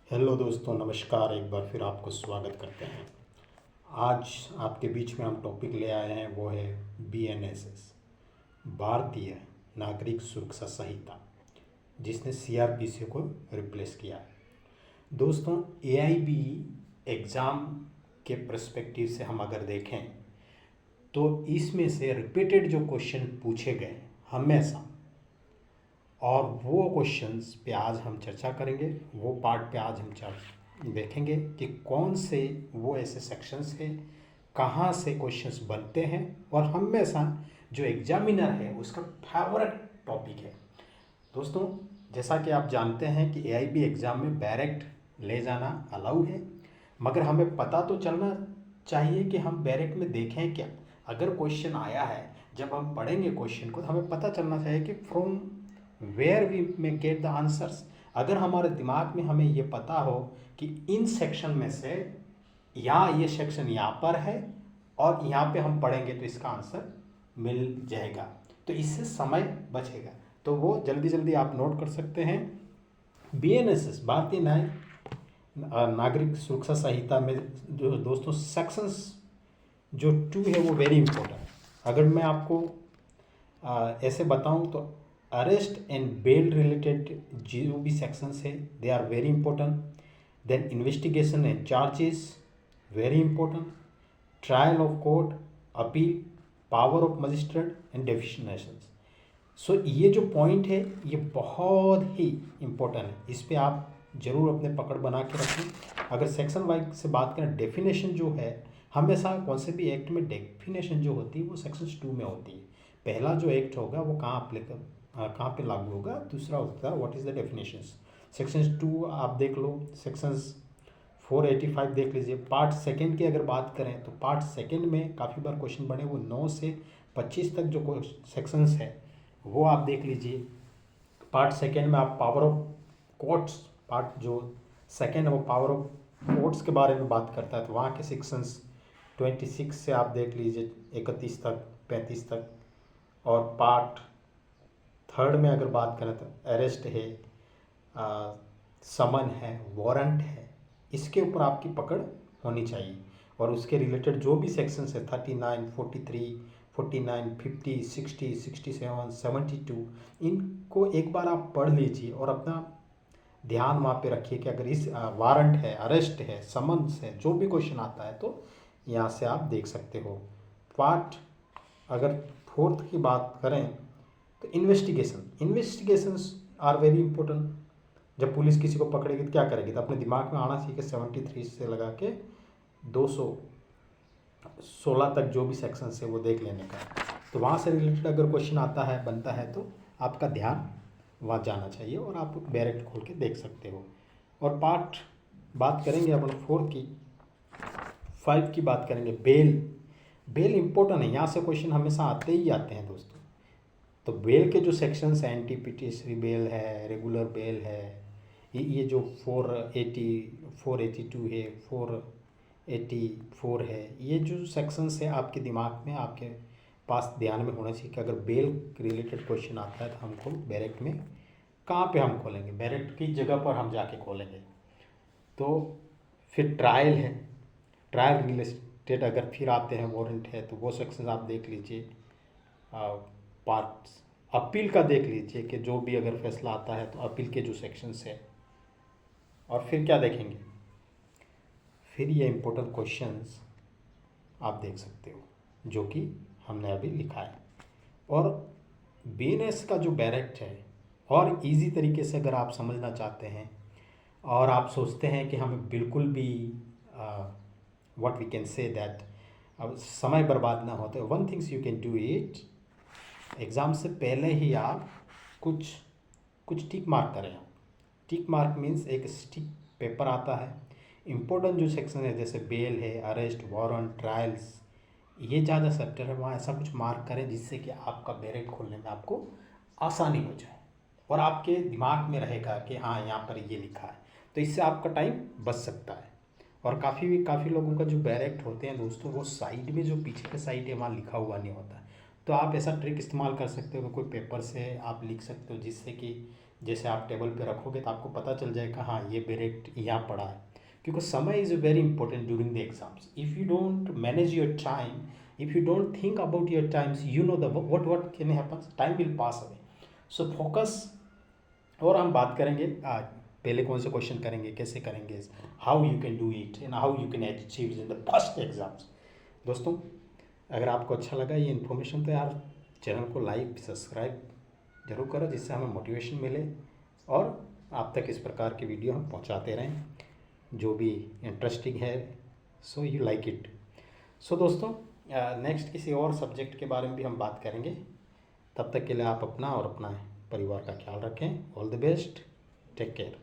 Hello दोस्तों, नमस्कार। एक बार फिर आपको स्वागत करते हैं। आज आपके बीच में हम टॉपिक ले आए हैं, वो है बीएनएसएस, भारतीय नागरिक सुरक्षा संहिता, जिसने सीआरपीसी को रिप्लेस किया है। दोस्तों, एआईबी एग्ज़ाम के पर्सपेक्टिव से हम अगर देखें तो इसमें से रिपीटेड जो क्वेश्चन पूछे गए हमेशा, और वो क्वेश्चंस पे आज हम चर्चा करेंगे। वो पार्ट पे आज हम देखेंगे कि कौन से वो ऐसे सेक्शंस हैं, कहाँ से क्वेश्चंस बनते हैं, और हमेशा जो एग्जामिनर है उसका फेवरेट टॉपिक है। दोस्तों, जैसा कि आप जानते हैं कि एआईबी एग्ज़ाम में डायरेक्ट ले जाना अलाउ है, मगर हमें पता तो चलना चाहिए कि हम डायरेक्ट में देखें क्या। अगर क्वेश्चन आया है, जब हम पढ़ेंगे क्वेश्चन को, तो हमें पता चलना चाहिए कि from where we may get the answers. अगर हमारे दिमाग में हमें ये पता हो कि इन सेक्शन में से ये सेक्शन यहाँ पर है और यहाँ पे हम पढ़ेंगे तो इसका आंसर मिल जाएगा, तो इससे समय बचेगा। तो वो जल्दी जल्दी आप नोट कर सकते हैं। बीएनएसएस, भारतीय नागरिक सुरक्षा संहिता में जो दोस्तों सेक्शंस जो 2 है वो वेरी इंपॉर्टेंट। अगर मैं आपको ऐसे बताऊं तो अरेस्ट एंड बेल रिलेटेड जो भी सेक्शंस है they are very important. Then investigation and charges very important. Trial of court, appeal, power of magistrate and definitions. So ये जो पॉइंट है ये बहुत ही इम्पोर्टेंट है, इस पर आप जरूर अपने पकड़ बना के रखें। अगर सेक्शन वाइज से बात करें, डेफिनेशन जो है हमेशा कौन से भी एक्ट में डेफिनेशन जो होती है वो सेक्शन 2 में होती है। पहला जो एक्ट होगा वो कहाँ पे लागू होगा, दूसरा होगा what is the definitions. Section 2 आप देख लो, सेक्शंस 485 देख लीजिए। पार्ट सेकेंड की अगर बात करें तो पार्ट सेकेंड में काफ़ी बार क्वेश्चन बने, वो 9 से 25 तक जो सेक्शंस है वो आप देख लीजिए। पार्ट सेकेंड में आप पावर ऑफ कोर्ट्स, पार्ट जो सेकेंड है वो पावर ऑफ कोर्ट्स के बारे में बात करता है, तो वहाँ के सेक्शंस 26 से आप देख लीजिए 31 तक, 35 तक। और पार्ट थर्ड में अगर बात करें तो अरेस्ट है, समन है, वारंट है, इसके ऊपर आपकी पकड़ होनी चाहिए। और उसके रिलेटेड जो भी सेक्शंस है 39, 43, 49, 50, 60, 67, 72, इनको एक बार आप पढ़ लीजिए और अपना ध्यान वहाँ पे रखिए कि अगर इस वारंट है, अरेस्ट है, समन्स है, जो भी क्वेश्चन आता है तो यहाँ से आप देख सकते हो। पार्ट अगर फोर्थ की बात करें तो इन्वेस्टिगेशंस आर वेरी इंपॉर्टेंट। जब पुलिस किसी को पकड़ेगी तो क्या करेगी, तो अपने दिमाग में आना चाहिए 73 से लगा के 216 तक जो भी सेक्शन है वो देख लेने का। तो वहाँ से रिलेटेड अगर क्वेश्चन आता है, बनता है, तो आपका ध्यान वहाँ जाना चाहिए और आप डायरेक्ट खोल के देख सकते हो। और पार्ट बात करेंगे अपन 4 की, 5 की बात करेंगे। बेल इम्पोर्टेंट है, यहाँ से क्वेश्चन हमेशा आते ही आते हैं दोस्तों। तो बेल के जो सेक्शंस हैं, एंटी पिटिशनरी बेल है, रेगुलर बेल है, ये जो 482 है, 484 है, ये जो सेक्शंस है आपके दिमाग में, आपके पास ध्यान में होना चाहिए कि अगर बेल रिलेटेड क्वेश्चन आता है तो हमको बैरेक्ट में कहाँ पे हम खोलेंगे, बैरेक्ट की जगह पर हम जाके खोलेंगे। तो फिर ट्रायल है, ट्रायल रिलेटेड अगर फिर आते हैं, वारंट है, तो वो सेक्शन आप देख लीजिए। पार्ट अपील का देख लीजिए कि जो भी अगर फैसला आता है तो अपील के जो सेक्शंस है। और फिर क्या देखेंगे, फिर ये इम्पोर्टेंट क्वेश्चंस आप देख सकते हो जो कि हमने अभी लिखा है। और बीएनएस का जो डायरेक्ट है, और इजी तरीके से अगर आप समझना चाहते हैं और आप सोचते हैं कि हमें बिल्कुल भी what we can say that अब समय बर्बाद ना होते, one things you can do it, exam से पहले ही आप कुछ टिक मार्क करें। टिक मार्क मीन्स एक स्टिक पेपर आता है, इम्पोर्टेंट जो सेक्शन है जैसे बेल है, अरेस्ट, वारंट, ट्रायल्स, ये ज़्यादा सेक्टर है, वहाँ ऐसा कुछ मार्क करें जिससे कि आपका बैरेक्ट खोलने में आपको आसानी हो जाए और आपके दिमाग में रहेगा कि हाँ यहाँ पर ये लिखा है, तो इससे आपका टाइम बच सकता है। और काफ़ी लोगों का जो बैरेक्ट होते हैं दोस्तों, वो साइड में जो पीछे के साइड है वहाँ लिखा हुआ नहीं होता, तो आप ऐसा ट्रिक इस्तेमाल कर सकते हो कि कोई पेपर से आप लिख सकते हो जिससे कि जैसे आप टेबल पे रखोगे तो आपको पता चल जाएगा हाँ ये बेरेट यहाँ पड़ा है, क्योंकि समय is very important during the exams. If you don't manage your time, if you don't think about your times, you know the what can happen, time will pass away. So focus. और हम बात करेंगे आज पहले कौन से question करेंगे, कैसे करेंगे, how you can do it and how you can achieve in the first exams. दोस्तों अगर आपको अच्छा लगा ये इन्फॉर्मेशन तो यार चैनल को लाइक सब्सक्राइब जरूर करो, जिससे हमें मोटिवेशन मिले और आप तक इस प्रकार की वीडियो हम पहुंचाते रहें जो भी इंटरेस्टिंग है. So you like it. So दोस्तों नेक्स्ट किसी और सब्जेक्ट के बारे में भी हम बात करेंगे. तब तक के लिए आप अपना और अपना परिवार का ख्याल रखें. All the best. Take care.